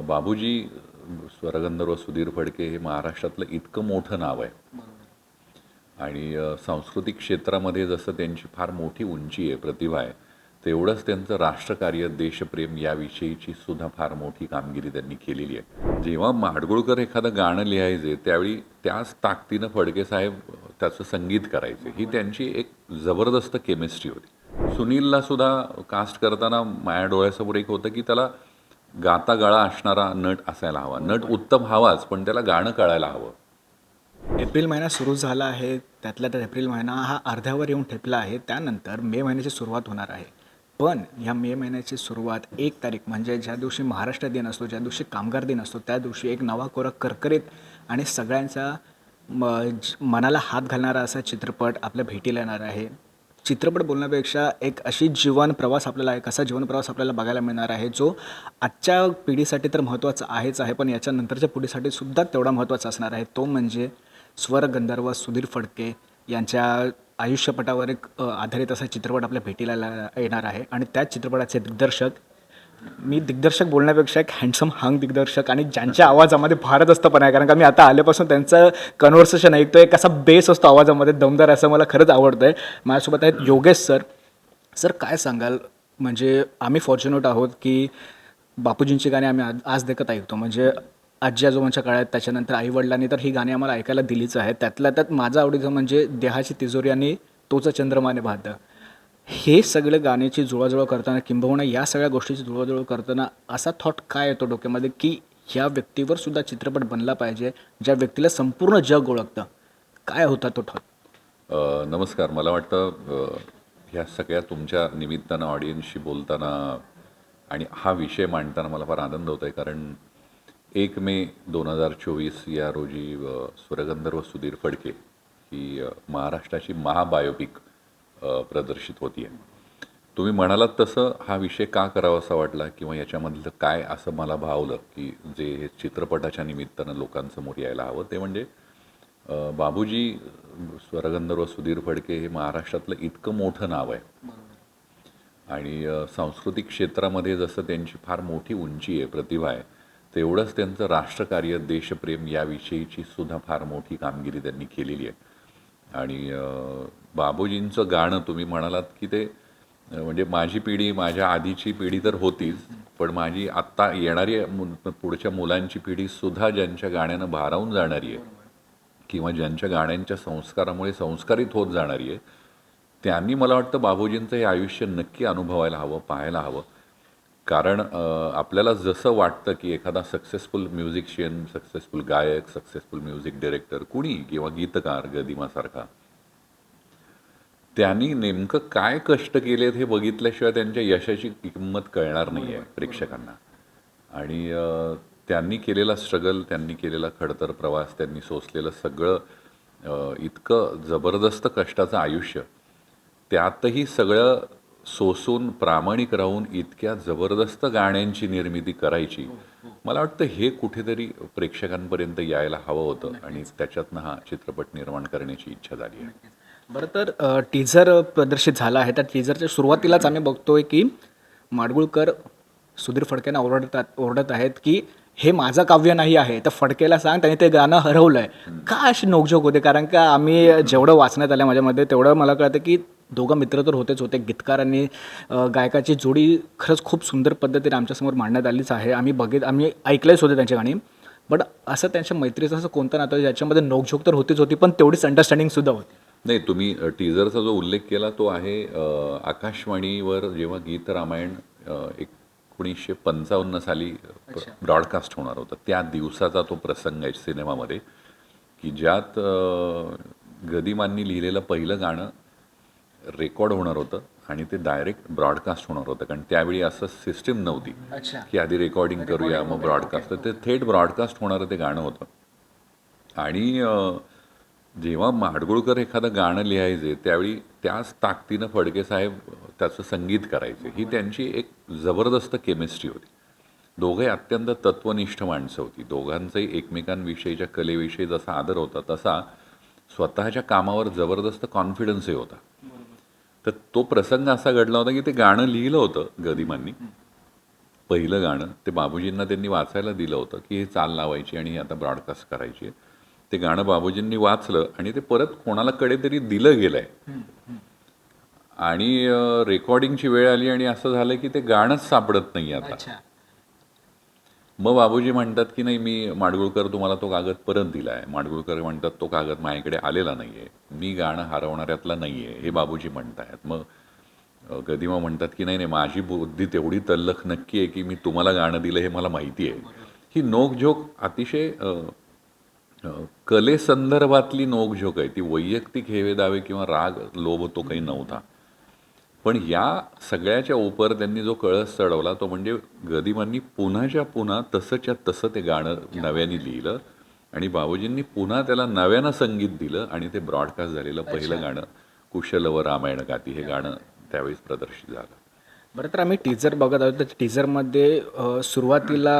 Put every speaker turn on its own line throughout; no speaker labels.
बाबूजी स्वरगंधर्व सुधीर फडके हे महाराष्ट्रातलं इतकं मोठं नाव आहे आणि सांस्कृतिक क्षेत्रामध्ये जसं त्यांची फार मोठी उंची आहे, प्रतिभा आहे, तेवढंच त्यांचं राष्ट्रकार्य, देशप्रेम याविषयीची सुद्धा फार मोठी कामगिरी त्यांनी केलेली आहे. जेव्हा माडगुळकर एखादं गाणं लिहायचे त्यावेळी त्याच ताकदीनं फडके साहेब त्याचं संगीत करायचे. ही त्यांची एक जबरदस्त केमिस्ट्री होती. सुनीलला सुद्धा कास्ट करताना माझ्या डोळ्यासमोर एक होतं की त्याला गाता गळा असणारा नट असायला हवा. नट उत्तम हवाच, पण त्याला गाणं कळायला हवं.
एप्रिल महिना सुरू झाला आहे. त्यातल्या त्यात एप्रिल महिना हा अर्ध्यावर येऊन ठेपला आहे. त्यानंतर मे महिन्याची सुरुवात होणार आहे. पण ह्या मे महिन्याची सुरुवात 1 तारीख म्हणजे ज्या दिवशी महाराष्ट्र दिन असतो, ज्या दिवशी कामगार दिन असतो, त्या दिवशी एक नवा कोरा करकरीत आणि सगळ्यांचा मनाला हात घालणारा असा चित्रपट आपल्या भेटीला येणार आहे. चित्रपट बोलण्यापेक्षा एक अशी जीवन प्रवास आपल्याला एक असा जीवन प्रवास आपल्याला बघायला मिळणार आहे जो आजच्या पिढीसाठी तर महत्त्वाचा आहेच आहे, पण याच्यानंतरच्या पिढीसाठी सुद्धा तेवढा महत्त्वाचा असणार आहे. तो म्हणजे स्वरगंधर्व सुधीर फडके यांच्या आयुष्यपटावर एक आधारित असा चित्रपट आपल्या भेटीला येणार आहे. आणि त्याच चित्रपटाचे दिग्दर्शक, मी दिग्दर्शक बोलण्यापेक्षा एक हँडसम हंग दिग्दर्शक आणि ज्यांच्या आवाजामध्ये भारदस्त पण आहे, कारण का मी आता आल्यापासून त्यांचं कन्व्हर्सेशन ऐकतो. एक असा बेस असतो आवाजामध्ये दमदार, असं मला खरंच आवडतं आहे. माझ्यासोबत आहेत योगेश सर. सर, काय सांगाल? म्हणजे आम्ही फॉर्च्युनेट आहोत की बापूजींची गाणी आम्ही आज देखत ऐकतो. म्हणजे आजी आजोबांच्या काळात, त्याच्यानंतर आईवडिलांनी तर ही गाणी आम्हाला ऐकायला दिलीच आहेत. त्यातल्या त्यात माझं आवडीचं म्हणजे देहाची तिजोरी आणि तोच चंद्रमाने भात. हे सगळे गाण्याची जुळवाजुळव करताना, किंबहुना या सगळ्या गोष्टीची जुळवाजुळव करताना असा थॉट काय येतो डोक्यामध्ये की ह्या व्यक्तीवर सुद्धा चित्रपट बनला पाहिजे, ज्या व्यक्तीला संपूर्ण जग ओळखतं? काय होता तो थॉट?
नमस्कार. मला वाटतं ह्या सगळ्या तुमच्या निमित्तानं ऑडियन्सशी बोलताना आणि हा विषय मांडताना मला फार आनंद होतो आहे, कारण 1 मे 2024 या रोजी स्वरगंधर्व सुधीर फडके ही महाराष्ट्राची महाबायोपिक प्रदर्शित होती आहे. तुम्ही म्हणालात तसं हा विषय का करावा असा वाटला किंवा याच्यामधलं काय असं मला भावलं की जे हे चित्रपटाच्या निमित्तानं लोकांसमोर यायला हवं, ते म्हणजे बाबूजी स्वरगंधर्व सुधीर फडके हे महाराष्ट्रातलं इतकं मोठं नाव आहे आणि सांस्कृतिक क्षेत्रामध्ये जसं त्यांची फार मोठी उंची आहे, प्रतिभा आहे, तेवढंच त्यांचं राष्ट्रकार्य, देशप्रेम याविषयीची सुद्धा फार मोठी कामगिरी त्यांनी केलेली आहे. आणि बाबूजींचं गाणं तुम्ही म्हणालात की ते म्हणजे माझी पिढी, माझ्या आधीची पिढी तर होतीच, पण माझी आत्ता येणारी पुढच्या मुलांची पिढीसुद्धा ज्यांच्या गाण्यानं भारावून जाणारी आहे किंवा ज्यांच्या गाण्यांच्या संस्कारामुळे संस्कारित होत जाणारी आहे, त्यांनी मला वाटतं बाबूजींचं हे आयुष्य नक्की अनुभवायला हवं, पाहायला हवं. कारण आपल्याला जसं वाटतं की एखादा सक्सेसफुल म्युझिशियन, सक्सेसफुल गायक, सक्सेसफुल म्युझिक डायरेक्टर कुणी किंवा गीतकार गदिमासारखा, त्यांनी नेमकं काय कष्ट केलेत हे बघितल्याशिवाय त्यांच्या यशाची किंमत कळणार नाही आहे प्रेक्षकांना. आणि त्यांनी केलेला स्ट्रगल, त्यांनी केलेला खडतर प्रवास, त्यांनी सोसलेलं सगळं इतकं जबरदस्त कष्टाचं आयुष्य, त्यातही सगळं सोसून प्रामाणिक राहून इतक्या जबरदस्त गाण्यांची निर्मिती करायची, मला वाटतं हे कुठेतरी प्रेक्षकांपर्यंत यायला हवं होतं आणि त्याच्यातनं हा चित्रपट निर्माण करण्याची इच्छा झाली आहे.
बरं, तर टीझर प्रदर्शित झाला आहे. त्या टीझरच्या सुरुवातीलाच आम्ही बघतोय की माडगुळकर सुधीर फडकेंना ओरडत आहेत की हे माझं काव्य नाही आहे, तर फडकेला सांग त्याने ते गाणं हरवलं आहे. का अशी नोकझोक होते? कारण का आम्ही जेवढं वाचण्यात आलं माझ्यामध्ये, तेवढं मला कळतं की दोघं मित्र तर होतेच होते. गीतकार आणि गायकाची जोडी खरंच खूप सुंदर पद्धतीने आमच्यासमोर मांडण्यात आलीच आहे. आम्ही ऐकलेच होते त्यांची गाणी. बट असं त्यांच्या मैत्रीचं असं कोणतं नातं ज्याच्यामध्ये नोकझोक तर होतीच होती, पण तेवढीच अंडरस्टँडिंगसुद्धा होती?
नाही, तुम्ही टीझरचा जो उल्लेख केला तो आहे आकाशवाणीवर जेव्हा गीत रामायण 1955 साली ब्रॉडकास्ट होणार होतं, त्या दिवसाचा तो प्रसंग आहे सिनेमामध्ये, की ज्यात गदिमांनी लिहिलेलं पहिलं गाणं रेकॉर्ड होणार होतं आणि ते डायरेक्ट ब्रॉडकास्ट होणार होतं. कारण त्यावेळी असं सिस्टीम नव्हती की आधी रेकॉर्डिंग करूया मग ब्रॉडकास्ट. तर ते थेट ब्रॉडकास्ट होणारं ते गाणं होतं. आणि जेव्हा माडगुळकर एखादं गाणं लिहायचे त्यावेळी त्याच ताकदीनं फडके साहेब त्याचं संगीत करायचे. ही त्यांची एक जबरदस्त केमिस्ट्री होती. दोघे अत्यंत तत्वनिष्ठ माणसं होती. दोघांचाही एकमेकांविषयीच्या कलेविषयी जसा आदर होता तसा स्वतःच्या कामावर जबरदस्त कॉन्फिडन्सही होता. तर तो प्रसंग असा घडला होता की ते गाणं लिहिलं होतं गदिमांनी पहिलं गाणं ते बाबूजींना त्यांनी वाचायला दिलं होतं की हे चाल लावायची आणि हे आता ब्रॉडकास्ट करायची. ते गाणं बाबूजींनी वाचलं आणि ते परत कोणाला कडे तरी दिलं गेलं आहे आणि रेकॉर्डिंगची वेळ आली आणि असं झालं की ते गाणंच सापडत नाही आता.
अच्छा.
मग बाबूजी म्हणतात की नाही, मी माडगुळकर तुम्हाला तो कागद परत दिला आहे. माडगुळकर म्हणतात तो कागद माझ्याकडे आलेला नाही आहे, मी गाणं हरवणाऱ्यातला नाही आहे, हे बाबूजी म्हणत आहेत. मग गदिमा म्हणतात की नाही नाही, माझी बुद्धी तेवढी तल्लख नक्की आहे की मी तुम्हाला गाणं दिलं हे मला माहिती आहे. ही नोकझोक अतिशय कलेसंदर्भातली नोकझोक आहे. ती वैयक्तिक हेवेदावे किंवा राग लोभ तो काही नव्हता. पण या सगळ्याच्या उपर त्यांनी जो कळस चढवला तो म्हणजे गदिमांनी पुन्हाच्या पुन्हा तसंच्या तसं ते गाणं नव्याने लिहिलं आणि बाबूजींनी पुन्हा त्याला नव्यानं संगीत दिलं आणि ते ब्रॉडकास्ट झालेलं पहिलं गाणं कुशल व रामायण गाती हे गाणं त्यावेळेस प्रदर्शित झालं.
बरं, तर आम्ही टीजर बघत आहोत. तर टीजरमध्ये सुरुवातीला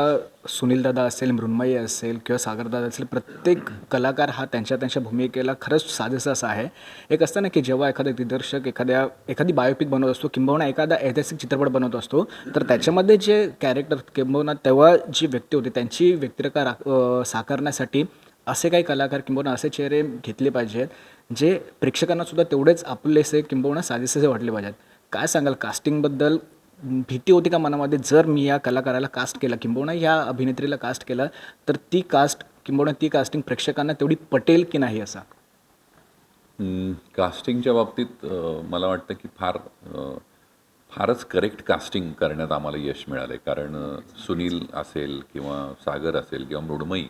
सुनीलदादा असेल, मृण्मयी असेल किंवा सागरदादा असेल, प्रत्येक कलाकार हा त्यांच्या त्यांच्या भूमिकेला खरंच साजेसा असा आहे. एक असतं ना की जेव्हा एखादा दिग्दर्शक एखादी बायोपिक बनवत असतो किंबहुना एखादा ऐतिहासिक चित्रपट बनवत असतो, तर त्याच्यामध्ये जे कॅरेक्टर किंबहुना तेव्हा जी व्यक्ती होती त्यांची व्यक्तिरेखा साकारण्यासाठी असे काही कलाकार किंबहुना असे चेहरे घेतले पाहिजेत जे प्रेक्षकांना सुद्धा तेवढेच आपलेसे किंबहुना साजेसे वाटले पाहिजेत. काय सांगाल कास्टिंगबद्दल? भीती होती का मनामध्ये, जर मी या कलाकाराला कास्ट केलं किंबहुना या अभिनेत्रीला कास्ट केलं तर ती कास्ट किंबहुना ती कास्टिंग प्रेक्षकांना तेवढी पटेल की नाही असा?
कास्टिंगच्या बाबतीत मला वाटतं की फारच करेक्ट कास्टिंग करण्यात आम्हाला यश मिळालं आहे. कारण सुनील असेल किंवा सागर असेल किंवा मृण्मयी,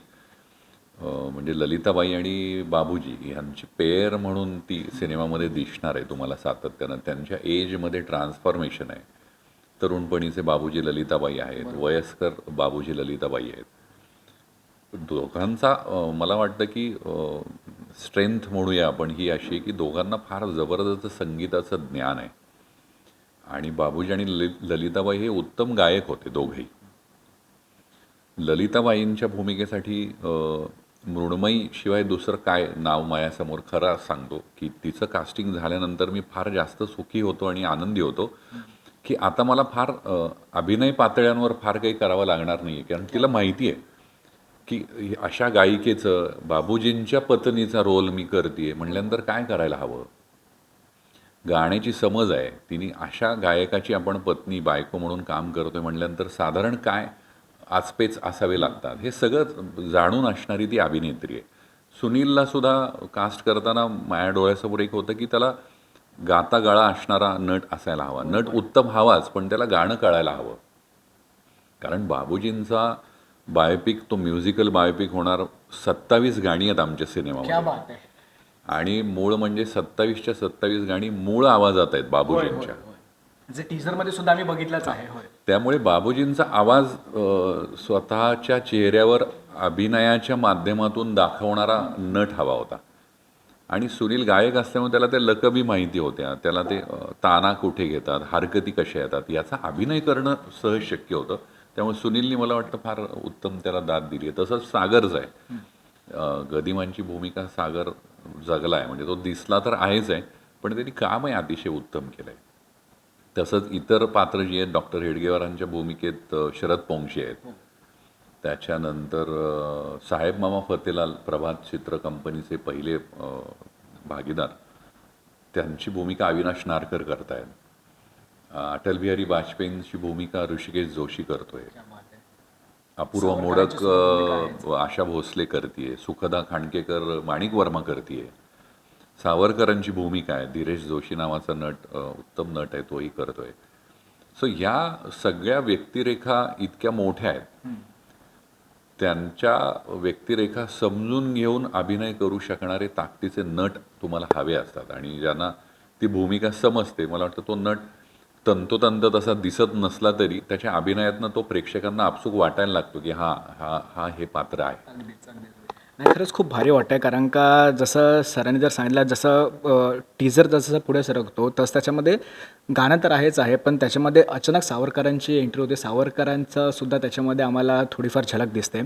म्हणजे ललिताबाई आणि बाबूजी यांची पेअर म्हणून ती सिनेमामध्ये दिसणार आहे तुम्हाला सातत्यानं. त्यांच्या एजमध्ये ट्रान्सफॉर्मेशन आहे. तरुणपणीचे बाबूजी ललिताबाई आहेत, वयस्कर बाबूजी ललिताबाई आहेत. दोघांचा मला वाटतं की स्ट्रेंथ म्हणूया आपण ही अशी की दोघांना फार जबरदस्त संगीताचं ज्ञान आहे आणि बाबूजी आणि ललिताबाई हे उत्तम गायक होते दोघेही. ललिताबाईंच्या भूमिकेसाठी मृण्मयी शिवाय दुसरं काय नाव माझ्यासमोर खरं सांगतो की तिचं कास्टिंग झाल्यानंतर मी फार जास्त सुखी होतो आणि आनंदी होतो की आता मला फार अभिनय पातळ्यांवर फार काही करावं लागणार नाही आहे. कारण तिला माहिती आहे की अशा गायिकेचं बाबूजींच्या पत्नीचा रोल मी करते म्हटल्यानंतर काय करायला हवं. गाण्याची समज आहे, तिने अशा गायकाची आपण पत्नी बायको म्हणून काम करतोय म्हटल्यानंतर साधारण काय आचपेच असावे लागतात हे सगळं जाणून असणारी ती अभिनेत्री आहे. सुनीलला सुद्धा कास्ट करताना माझ्या डोळ्यासमोर एक होतं की त्याला गाता गळा असणारा नट असायला हवा. नट उत्तम हवाच, पण त्याला गाणं कळायला हवं. कारण बाबूजींचा बायोपिक, तो म्युझिकल बायोपिक होणार. 27 गाणी आहेत आमच्या सिनेमामध्ये आणि मूळ म्हणजे 27च्या 27 गाणी मूळ आवाजात आहेत बाबूजींच्या.
जे टीजरमध्ये सुद्धा आम्ही बघितलंच आहे.
त्यामुळे बाबूजींचा आवाज स्वतःच्या चेहऱ्यावर अभिनयाच्या माध्यमातून दाखवणारा नट हवा होता आणि सुनील गायक असल्यामुळे त्याला ते लकबी माहिती होत्या. त्याला ते ताना कुठे घेतात, हरकती कशा येतात याचा अभिनय करणं सहज शक्य होतं. त्यामुळे सुनीलनी मला वाटतं फार उत्तम त्याला दाद दिली आहे. तसंच सागरच आहे. गदिमांची भूमिका सागर जगला आहे, म्हणजे तो दिसला तर आहेच आहे, पण त्यांनी कामही अतिशय उत्तम केलं आहे. तसंच इतर पात्र जी आहेत, डॉक्टर हेडगेवारांच्या भूमिकेत शरद पोंक्षे आहेत. त्याच्यानंतर साहेब मामा फतेलाल, प्रभात चित्र कंपनीचे पहिले भागीदार, त्यांची भूमिका अविनाश नारकर करतायत. अटल बिहारी वाजपेयींची भूमिका ऋषिकेश जोशी करतोय. अपूर्वा मोडक आशा भोसले करते. सुखदा खांडकेकर माणिक वर्मा करते. सावरकरांची भूमिका आहे, धीरेश जोशी नावाचा नट, उत्तम नट आहे, तोही करतोय. सो या सगळ्या व्यक्तिरेखा इतक्या मोठ्या आहेत, त्यांच्या व्यक्तिरेखा समजून घेऊन अभिनय करू शकणारे ताकदीचे नट तुम्हाला हवे असतात आणि ज्यांना ती भूमिका समजते. मला वाटतं तो नट तंतोतंत तसा दिसत नसला तरी त्याच्या अभिनयातनं तो प्रेक्षकांना आपसूक वाटायला लागतो की हा हा हा हे पात्र आहे.
नाही, खरंच खूप भारी वाटतं आहे. कारण का जसं सरांनी जर सांगितलं, जसं टीजर जसं पुढे सरकतो तसं त्याच्यामध्ये गाणं तर आहेच आहे, पण त्याच्यामध्ये अचानक सावरकरांची एंट्री होते. सावरकरांचं सुद्धा त्याच्यामध्ये आम्हाला थोडीफार झलक दिसते.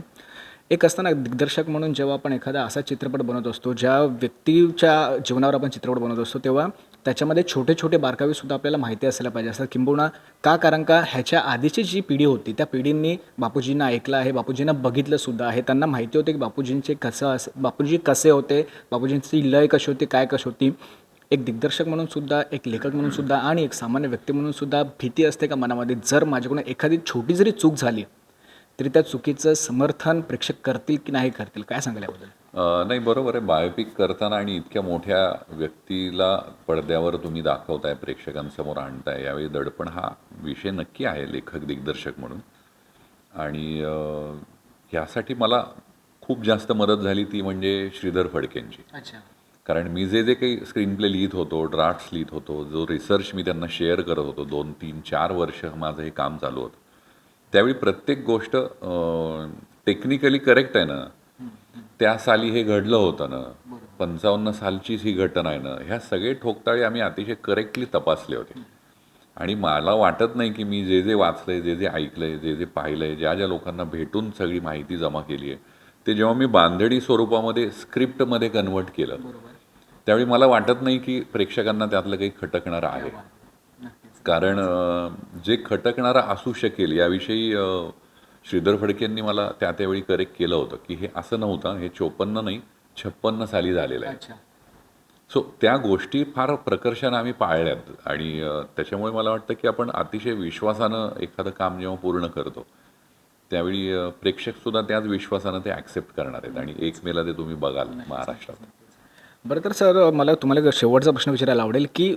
एक असताना दिग्दर्शक म्हणून जेव्हा आपण एखादा असा चित्रपट बनवत असतो, ज्या व्यक्तीच्या जीवनावर आपण चित्रपट बनवत असतो, तेव्हा त्याच्यामध्ये छोटे छोटे बारकावेसुद्धा आपल्याला माहिती असायला पाहिजे असतात किंबहुना कारण का ह्याच्या आधीची जी पिढी होती त्या पिढींनी बापूजींना ऐकलं आहे, बापूजींना बघितलंसुद्धा आहे. त्यांना माहिती होते की बापूजी कसे होते, बापूजींची लय कशी होती, काय कशी होती. एक दिग्दर्शक म्हणून सुद्धा, एक लेखक म्हणून सुद्धा आणि एक सामान्य व्यक्ती म्हणून सुद्धा भीती असते का मनामध्ये, जर माझ्याकडून एखादी छोटी जरी चूक झाली तरी त्या चुकीचं समर्थन प्रेक्षक करतील की नाही करतील, काय सांगाल याबद्दल?
नाही, बरोबर आहे. बायोपिक करताना आणि इतक्या मोठ्या व्यक्तीला पडद्यावर तुम्ही दाखवताय, प्रेक्षकांसमोर आणताय, यावेळी दडपण हा विषय नक्की आहे लेखक दिग्दर्शक म्हणून. आणि ह्यासाठी मला खूप जास्त मदत झाली ती म्हणजे श्रीधर फडकेंची.
अच्छा.
कारण मी जे काही स्क्रीन प्ले लिहित होतो, ड्राफ्ट्स लिहित होतो, जो रिसर्च मी त्यांना शेअर करत होतो, 2, 3, 4 वर्ष माझं हे काम चालू होतं, त्यावेळी प्रत्येक गोष्ट टेक्निकली करेक्ट आहे ना, त्या साली हे घडलं होतं ना, 55 सालचीच ही घटना आहे ना, ह्या सगळे ठोकताळे आम्ही अतिशय करेक्टली तपासले होते. आणि मला वाटत नाही की मी जे वाचलंय, जे ऐकलंय, जे पाहिलंय, ज्या लोकांना भेटून सगळी माहिती जमा केली आहे, ते जेव्हा मी बांधडी स्वरूपामध्ये स्क्रिप्टमध्ये कन्वर्ट केलं, त्यावेळी मला वाटत नाही की प्रेक्षकांना त्यातलं काही खटकणारं आहे. कारण जे खटकणारं असू शकेल याविषयी श्रीधर फडकेंनी मला त्यावेळी करेक्ट केलं होतं की हे असं नव्हतं, हे 54 नाही 56 साली झालेलं आहे. सो त्या गोष्टी फार प्रकर्षानं आम्ही पाळल्यात. आणि त्याच्यामुळे मला वाटतं की आपण अतिशय विश्वासानं एखादं काम जेव्हा पूर्ण करतो त्यावेळी प्रेक्षकसुद्धा त्याच विश्वासानं ते ॲक्सेप्ट करणार आहेत. आणि 1 मेला ते तुम्ही बघाल महाराष्ट्रात.
बरं, तर सर मला तुम्हाला एक शेवटचा प्रश्न विचारायला आवडेल की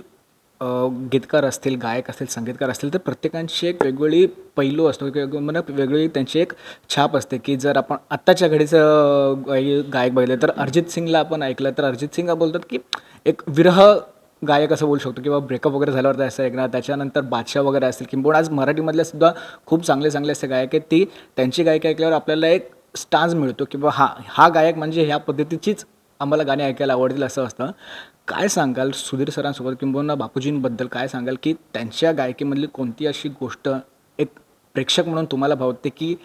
गीतकार असतील, गायक असतील, संगीतकार असतील, तर प्रत्येकांची एक वेगवेगळी पैलू असतो किंवा म्हणा वेगवेगळी त्यांची एक छाप असते की जर आपण आत्ताच्या घडीचं गायक बघितलं तर अरिजित सिंगला आपण ऐकलं तर अरिजित सिंग बोलतात की एक विरह गायक असं बोलू शकतो किंवा ब्रेकअप वगैरे झाल्यावर असं ऐकणार. त्याच्यानंतर बादशाह वगैरे असतील किंवा आज मराठीमधल्या सुद्धा खूप चांगले चांगले असे गायक आहेत, ती त्यांची गायकी ऐकल्यावर आपल्याला एक स्टान्स मिळतो की हा गायक म्हणजे ह्या पद्धतीचीच आम्हाला गाणी ऐकायला आवडतील असं असतं. काय सांगाल सुधीर सरांसोबत किंबहुना बापूजींबद्दल काय सांगाल की त्यांच्या गायकीमधली कोणती अशी गोष्ट एक प्रेक्षक म्हणून तुम्हाला भावते की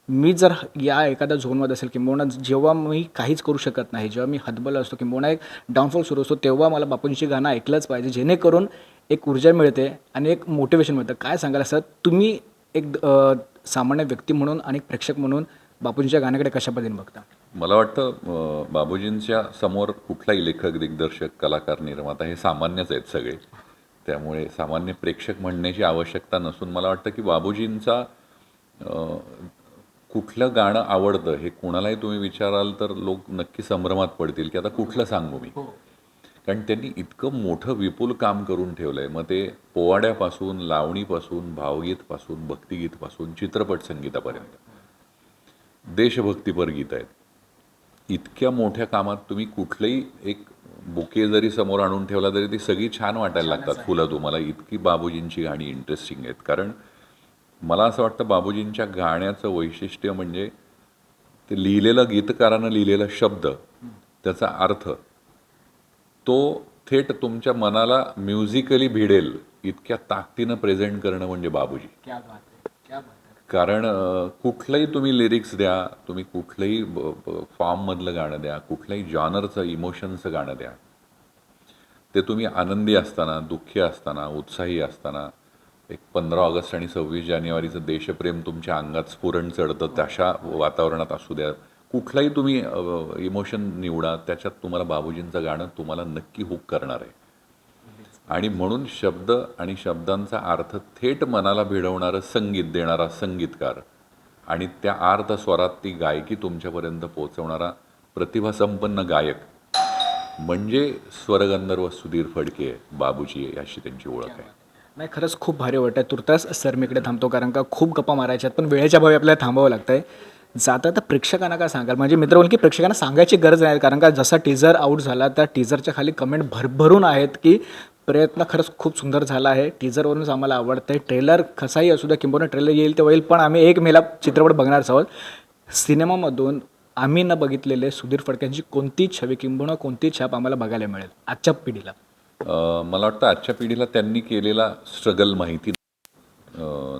मी जर या एखाद्या झोनमध्ये असेल किंबहुना जेव्हा मी काहीच करू शकत नाही, जेव्हा मी हतबल असतो किंबहुना एक डाऊनफॉल सुरू असतो, तेव्हा मला बापूंची गाणं ऐकलंच पाहिजे जेणेकरून एक ऊर्जा मिळते आणि एक मोटिवेशन मिळतं. काय सांगाल असं तुम्ही एक सामान्य व्यक्ती म्हणून आणि प्रेक्षक म्हणून बापूंच्या गाण्याकडे कशा पद्धतीने बघता?
मला वाटतं बाबूजींच्या समोर कुठलाही लेखक, दिग्दर्शक, कलाकार, निर्माता हे सामान्यच आहेत सगळे. त्यामुळे सामान्य प्रेक्षक म्हणण्याची आवश्यकता नसून मला वाटतं की बाबूजींचा कुठलं गाणं आवडतं हे कोणालाही तुम्ही विचाराल तर लोक नक्की संभ्रमात पडतील की आता कुठलं सांगू मी. कारण त्यांनी इतकं मोठं विपुल काम करून ठेवलं आहे. मग ते पोवाड्यापासून, लावणीपासून, भावगीतपासून, भक्तिगीतपासून, चित्रपट संगीतापर्यंत, देशभक्तीपर गीत आहेत. इतक्या मोठ्या कामात तुम्ही कुठलंही एक बुके जरी समोर आणून ठेवला तरी ती सगळी छान वाटायला लागतात फुलं तुम्हाला. इतकी बाबूजींची गाणी इंटरेस्टिंग आहेत. कारण मला असं वाटतं बाबूजींच्या गाण्याचं वैशिष्ट्य म्हणजे ते लिहिलेलं, गीतकारानं लिहिलेला शब्द, त्याचा अर्थ तो थेट तुमच्या मनाला म्युझिकली भिडेल इतक्या ताकदीनं प्रेझेंट करणं म्हणजे बाबूजी. कारण कुठलंही तुम्ही लिरिक्स द्या, तुम्ही कुठलंही फॉर्ममधलं गाणं द्या, कुठल्याही जॉनरचं, इमोशनचं गाणं द्या, ते तुम्ही आनंदी असताना, दुःखी असताना, उत्साही असताना, एक 15 ऑगस्ट आणि 26 जानेवारीचं देशप्रेम तुमच्या अंगात स्फुरण चढतं तशा वातावरणात असू द्या, कुठलाही तुम्ही इमोशन निवडा, त्याच्यात तुम्हाला बाबूजींचं गाणं तुम्हाला नक्की हुक करणार आहे. आणि म्हणून शब्द आणि शब्दांचा अर्थ थेट मनाला भिडवणारं संगीत देणारा संगीतकार आणि त्या अर्थ स्वरात ती गायकी तुमच्यापर्यंत पोहोचवणारा प्रतिभासंपन्न गायक म्हणजे स्वरगंधर्व सुधीर फडके, बाबूजी अशी त्यांची ओळख आहे.
नाही, खरंच खूप भारी वाटतं. तुर्तास सर मी इकडे थांबतो कारण का खूप गप्पा मारायच्यात पण वेळेच्या अभावी आपल्याला थांबावं लागतं आहे. जाता तर प्रेक्षकांना काय सांगाल? म्हणजे मित्र बोल की प्रेक्षकांना सांगायची गरज नाही कारण का जसा टीझर आउट झाला त्या टीझरच्या खाली कमेंट भरभरून आहेत की प्रयत्न खरंच खूप सुंदर झाला आहे, टीझरवरूनच आम्हाला आवडतं आहे, ट्रेलर कसाही असू द्या किंबहुना ट्रेलर येईल तेव्हा येईल, पण आम्ही 1 मेला चित्रपट बघणारच आहोत. सिनेमामधून आम्ही न बघितलेले सुधीर फडक्यांची कोणती छवी किंबहुना कोणती छाप आम्हाला बघायला मिळेल आजच्या पिढीला?
मला वाटतं आजच्या पिढीला त्यांनी केलेला स्ट्रगल माहिती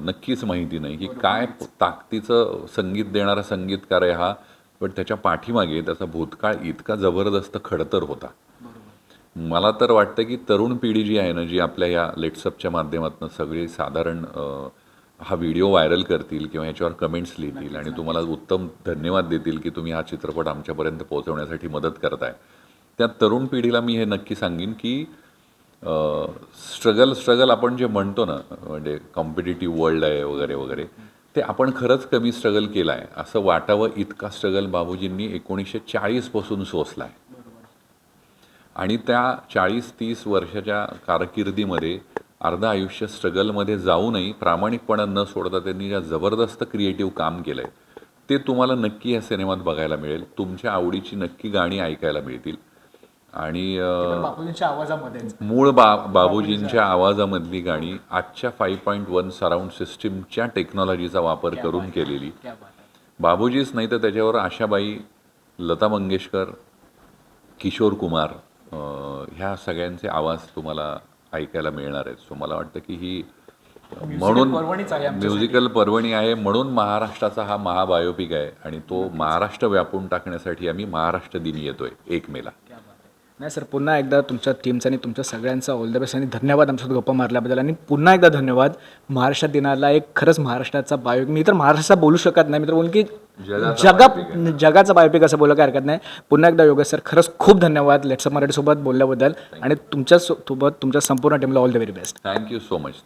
नक्कीच माहिती नाही की काय ताकदीचं संगीत देणारा संगीतकार आहे हा. पण त्याच्या पाठीमागे त्याचा भूतकाळ इतका जबरदस्त खडतर होता मला तर वाटतं की तरुण पिढी जी आहे ना, जी आपल्या या लेट्सअपच्या माध्यमातून सगळी साधारण हा व्हिडिओ व्हायरल करतील किंवा ह्याच्यावर कमेंट्स लिहितील आणि तुम्हाला उत्तम धन्यवाद देतील की तुम्ही हा चित्रपट आमच्यापर्यंत पोहोचवण्यासाठी मदत करताय. त्या तरुण पिढीला मी हे नक्की सांगेन की स्ट्रगल आपण जे म्हणतो ना, म्हणजे कॉम्पिटिटिव्ह वर्ल्ड आहे वगैरे वगैरे, ते आपण खरंच कमी स्ट्रगल केला आहे असं वाटावं इतका स्ट्रगल बाबूजींनी 1940 पासून सोसला आहे. आणि त्या 40-30 वर्षाच्या कारकिर्दीमध्ये अर्ध आयुष्य स्ट्रगलमध्ये जाऊनही प्रामाणिकपणा न सोडता त्यांनी ज्या जबरदस्त क्रिएटिव्ह काम केलं आहे ते तुम्हाला नक्की या सिनेमात बघायला मिळेल. तुमच्या आवडीची नक्की गाणी ऐकायला मिळतील आणि
बापूजींच्या आवाजामध्ये
मूळ बाबूजींच्या आवाजामधली गाणी आजच्या 5.1 सराउंड सिस्टीमच्या टेक्नॉलॉजीचा वापर करून केलेली. बाबूजीच नाही तर त्याच्यावर आशाबाई, लता मंगेशकर, किशोर कुमार ह्या सगळ्यांचे आवाज तुम्हाला ऐकायला मिळणार आहेत. सो मला वाटतं की ही म्हणून म्युझिकल पर्वणी आहे, म्हणून महाराष्ट्राचा हा महाबायोपिक आहे आणि तो महाराष्ट्र व्यापून टाकण्यासाठी आम्ही महाराष्ट्र दिन येतोय 1 मेला.
नाही सर, पुन्हा एकदा तुमच्या टीमचा आणि तुमच्या सगळ्यांचा ऑल द बेस्ट आणि धन्यवाद आमच्यासोबत गप्पा मारल्याबद्दल. आणि पुन्हा एकदा धन्यवाद. महाराष्ट्र दिनाला एक खरंच महाराष्ट्राचा बायोपिक, मी तर महाराष्ट्रात बोलू शकत नाही, मी तर बोलून की जगाचा बायोपिक असं बोलायला काही हरकत नाही. पुन्हा एकदा योगेश सर खरंच खूप धन्यवाद लेट्सअप मराठीसोबत बोलल्याबद्दल आणि तुमच्यासोबत तुमच्या संपूर्ण टीमला all the very best.
Thank you so much.